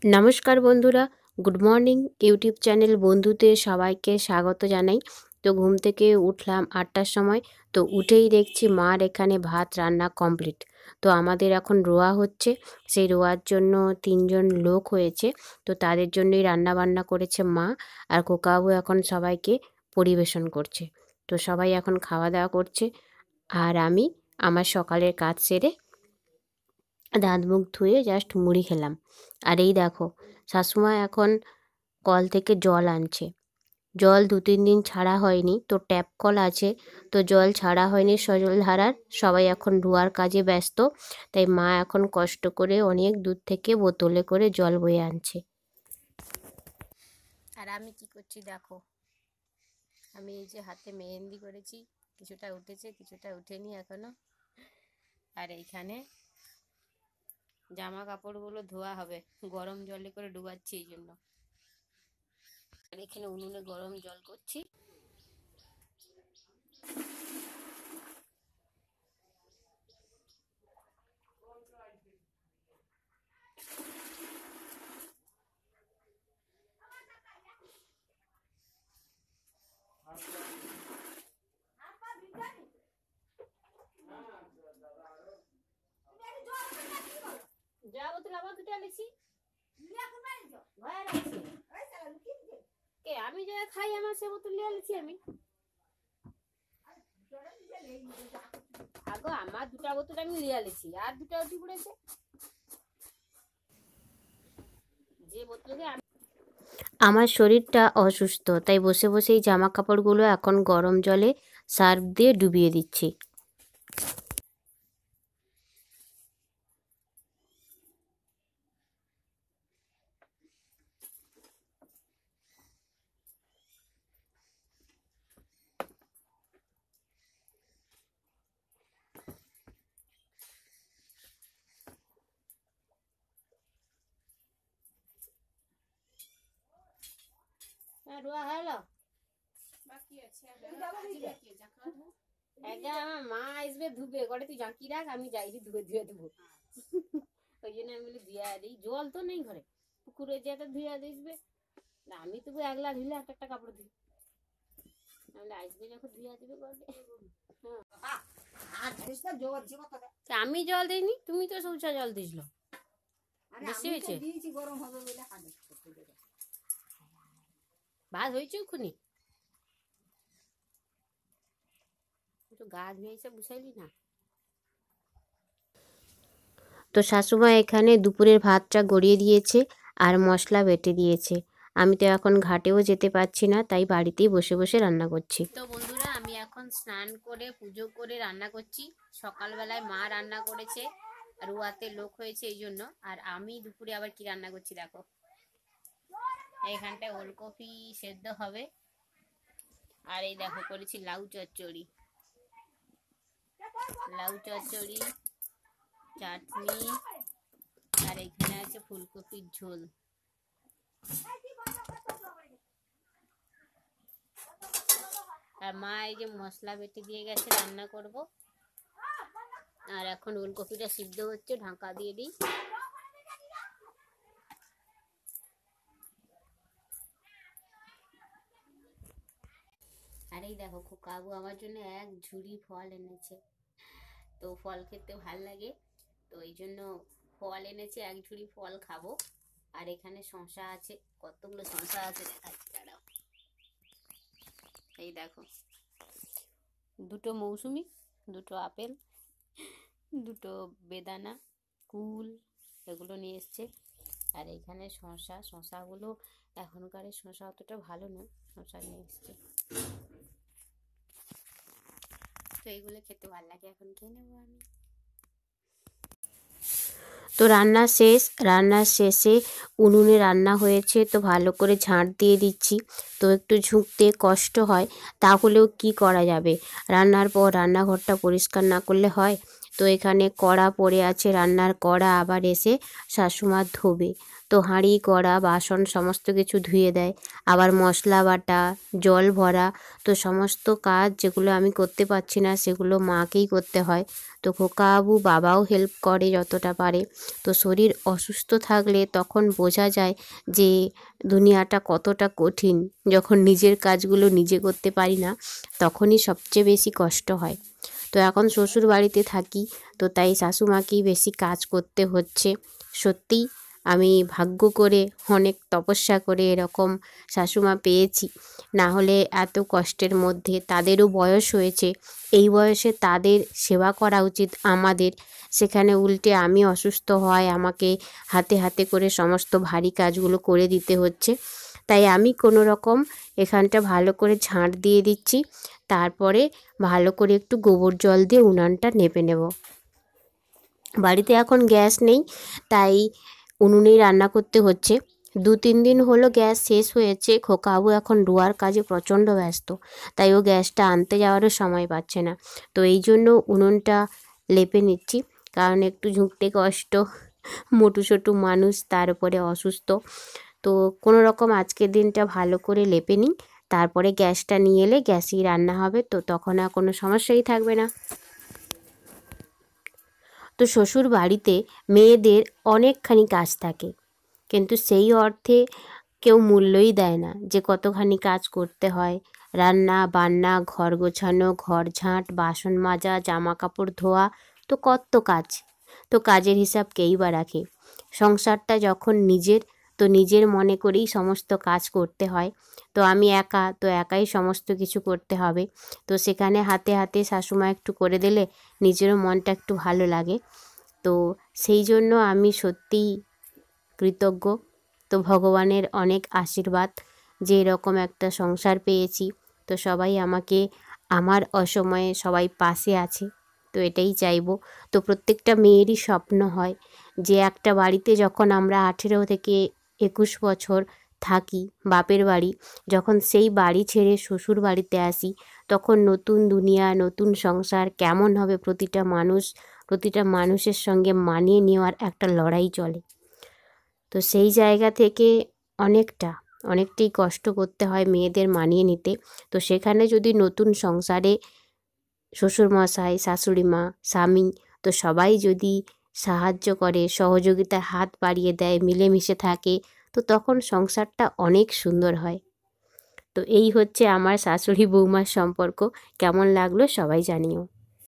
নমস্কার বন্ধুরা, good morning. YouTube channel বন্ধুতে সবাইকে স্বাগত জানাই। তো ঘুম থেকে উঠলাম ৮টার সময়। তো উঠেই দেখছি মার এখানে ভাত রান্না কমপ্লিট। তো আমাদের এখন রোয়া হচ্ছে, সেই রোয়ার জন্য ৩জন লোক হয়েছে। তো তাদের জন্যই রান্না বান্না করেছে মা, আর খোকাবু এখন সবাইকে পরিবেশন করছে। তো সবাই এখন খাওয়া দাওয়া করছে, আর আমি আমার সকালের কাজ সেরে দাঁত মুখ ধুয়ে জাস্ট মুড়ি খেলাম। আর এই দেখো, শাশুমা এখন কল থেকে জল আনছে। জল ২-৩ দিন ছাড়া হয়নি, তো ট্যাপ কল আছে, তো জল ছাড়া হয়নি সজলধারার। সবাই এখন ধোয়ার কাজে ব্যস্ত, তাই মা এখন কষ্ট করে অনেক দূর থেকে বোতলে করে জল বয়ে আনছে। আর আমি কি করছি দেখো, আমি এই যে হাতে মেহেন্দি করেছি, কিছুটা উঠেছে কিছুটা উঠেনি এখনো। আর এইখানে জামা কাপড়গুলো ধোয়া হবে, গরম জলে করে ডুবাচ্ছি এই জন্য। আর এখানে উনুনে গরম জল করছি। যা বোতল আবার দুটো আনেছি, কে আমি যা খাই আমার সে বোতল নিয়ে আনেছি আমি। আগো আমার দুটা বোতল আমি নিয়ে আনেছি, আর দুটা উঠি পড়েছে যে বোতলে। আমার শরীরটা অসুস্থ, তাই বসে বসেই জামা কাপড়গুলো এখন গরম জলে সার্ফ দিয়ে ডুবিয়ে দিচ্ছি। রোয়া হলো বাকি আছে, আমার মা আসবে ধুবে ঘরে, তুই জাঁকি রাখ, আমি যাই ধুয়ে ধুয়ে দেবো। ওই জন্য আমি বলি ধুয়ে দিই, জল তো নেই ঘরে, পুকুরে যেতে ধুয়ে দিসবে না, আমি তবু একলা ধুলে একটা কাপড় দিই, নাহলে আসবে যখন ধুয়ে দিবে ঘরে। আমি জল দিইনি, তুমি তো সৌচা জল দিছিল, বেশি হয়েছে। ভাত হয়েছে ওখানে, তো গা ধুয়েছে বুঝাইলি না। তো শাশুমা এখানে দুপুরের ভাতটা গড়িয়ে দিয়েছে আর মশলা বেটে দিয়েছে। আমি তো এখন ঘাটেও যেতে পারছি না, তাই বাড়িতেই বসে বসে রান্না করছি। তো বন্ধুরা, আমি এখন স্নান করে পুজো করে রান্না করছি। সকালবেলায় মা রান্না করেছে, রুয়াতে লোক হয়েছে এই জন্য। আর আমি দুপুরে আবার কি রান্না করছি দেখো, এইখানটায় ওলকপি সেদ্ধ হবে, আর এই দেখো করেছি লাউ চচ্চড়ি, চাটনি, আর এখানে আছে ফুলকপির ঝোল। আর মা এই যে মশলা বেটে দিয়ে গেছে, রান্না করব। আর এখন ওলকপিটা সিদ্ধ হচ্ছে, ঢাকা দিয়ে দিই। আর এই দেখো খোকাবু আমার জন্য এক ঝুড়ি ফল এনেছে, তো ফল খেতে ভাল লাগে, তো এই জন্য ফল এনেছে, এক ঝুড়ি ফল খাবো। আর এখানে শসা আছে, কতগুলো শসা আছে দেখাচ্ছি দাঁড়াও। এই দেখো, দুটো মৌসুমি, দুটো আপেল, দুটো বেদানা, কুল, এগুলো নিয়ে এসছে। আর এখানে শসাগুলো এখনকার শসা অতটা ভালো না, শসা নিয়ে এসছে, তো এইগুলো খেতে ভালো লাগে, এখন খেয়ে নেবো আমি। তো রান্নার শেষে উনুনে রান্না হয়েছে, তো ভালো করে ঝাঁট দিয়ে দিচ্ছি। তো একটু ঝুঁকতে কষ্ট হয়, তাহলেও কি করা যাবে, রান্নার পর রান্নাঘরটা পরিষ্কার না করলে হয়। তো এখানে কড়া পড়ে আছে, রান্নার কড়া আবার এসে শাশুমা ধোবে। তো হাঁড়ি কড়া বাসন সমস্ত কিছু ধুয়ে দেয়, আবার মশলা বাটা, জল ভরা। তো সমস্ত কাজ যেগুলো আমি করতে পারছি না সেগুলো মাকেই করতে হয়। তো খোকাবাবু বাবাও হেল্প করে যতটা পারে। তো শরীর অসুস্থ থাকলে তখন বোঝা যায় যে দুনিয়াটা কতটা কঠিন। যখন নিজের কাজগুলো নিজে করতে পারি না তখনই সবচেয়ে বেশি কষ্ট হয়। তো এখন শ্বশুর বাড়িতে থাকি, তো তাই শাশুমাকেই বেশি কাজ করতে হচ্ছে। সত্যিই আমি ভাগ্য করে অনেক তপস্যা করে এরকম শাশুমা পেয়েছি, না হলে এত কষ্টের মধ্যে। তাদেরও বয়স হয়েছে, এই বয়সে তাদের সেবা করা উচিত আমাদের, সেখানে উল্টে আমি অসুস্থ হয় আমাকে হাতে হাতে করে সমস্ত ভারী কাজগুলো করে দিতে হচ্ছে। তাই আমি কোনো রকম এখানটা ভালো করে ঝাঁট দিয়ে দিচ্ছি, তারপরে ভালো করে একটু গোবর জল দিয়ে উনানটা নেপে নেব। বাড়িতে এখন গ্যাস নেই, তাই উনুনেই রান্না করতে হচ্ছে। 2-3 দিন হলো গ্যাস শেষ হয়েছে। খোকাবু এখন রোয়ার কাজে প্রচণ্ড ব্যস্ত, তাই ও গ্যাসটা আনতে যাওয়ারও সময় পাচ্ছে না। তো এই জন্য উনুনটা লেপে নিচ্ছি, কারণ একটু ঝুঁকতে কষ্ট, মোটু সোটু মানুষ, তার উপরে অসুস্থ। তো কোনো রকম আজকের দিনটা ভালো করে লেপে নিই, তারপরে গ্যাসটা নিয়ে এলে গ্যাসেই রান্না হবে, তো তখন আর কোনো সমস্যাই থাকবে না। তো শ্বশুর বাড়িতে মেয়েদের অনেকখানি কাজ থাকে, কিন্তু সেই অর্থে কেউ মূল্যই দেয় না যে কতখানি কাজ করতে হয়। রান্না বান্না, ঘর গোছানো, ঘর ঝাঁট, বাসন মাজা, জামা কাপড় ধোয়া, তো কত কাজ। তো কাজের হিসাব কেই বা রাখে। সংসারটা যখন নিজের, তো নিজের মনে করেই সমস্ত কাজ করতে হয়। তো আমি একা, তো একাই সমস্ত কিছু করতে হবে। তো সেখানে হাতে হাতে শাশুমা একটু করে দিলে নিজেরও মনটা একটু ভালো লাগে। তো সেই জন্য আমি সত্যিই কৃতজ্ঞ। তো ভগবানের অনেক আশীর্বাদ যে এরকম একটা সংসার পেয়েছি। তো সবাই আমাকে আমার অসময়ে সবাই পাশে আছে, তো এটাই চাইবো। তো প্রত্যেকটা মেয়েরই স্বপ্ন হয় যে একটা বাড়িতে যখন আমরা 18 থেকে 21 বছর থাকি বাপের বাড়ি, যখন সেই বাড়ি ছেড়ে শ্বশুর বাড়িতে আসি, তখন নতুন দুনিয়া, নতুন সংসার কেমন হবে প্রতিটা মানুষের সঙ্গে মানিয়ে নেওয়ার একটা লড়াই চলে। তো সেই জায়গা থেকে অনেকটাই কষ্ট করতে হয় মেয়েদের মানিয়ে নিতে। তো সেখানে যদি নতুন সংসারে শ্বশুরমশাই, শাশুড়ি মা, স্বামী, তো সবাই যদি সাহায্য করে, সহযোগিতার হাত বাড়িয়ে দেয়, মিলেমিশে থাকে, তো তখন সংসারটা অনেক সুন্দর হয়। তো এই হচ্ছে আমার শাশুড়ি বৌমার সম্পর্ক। কেমন লাগলো সবাই জানিও।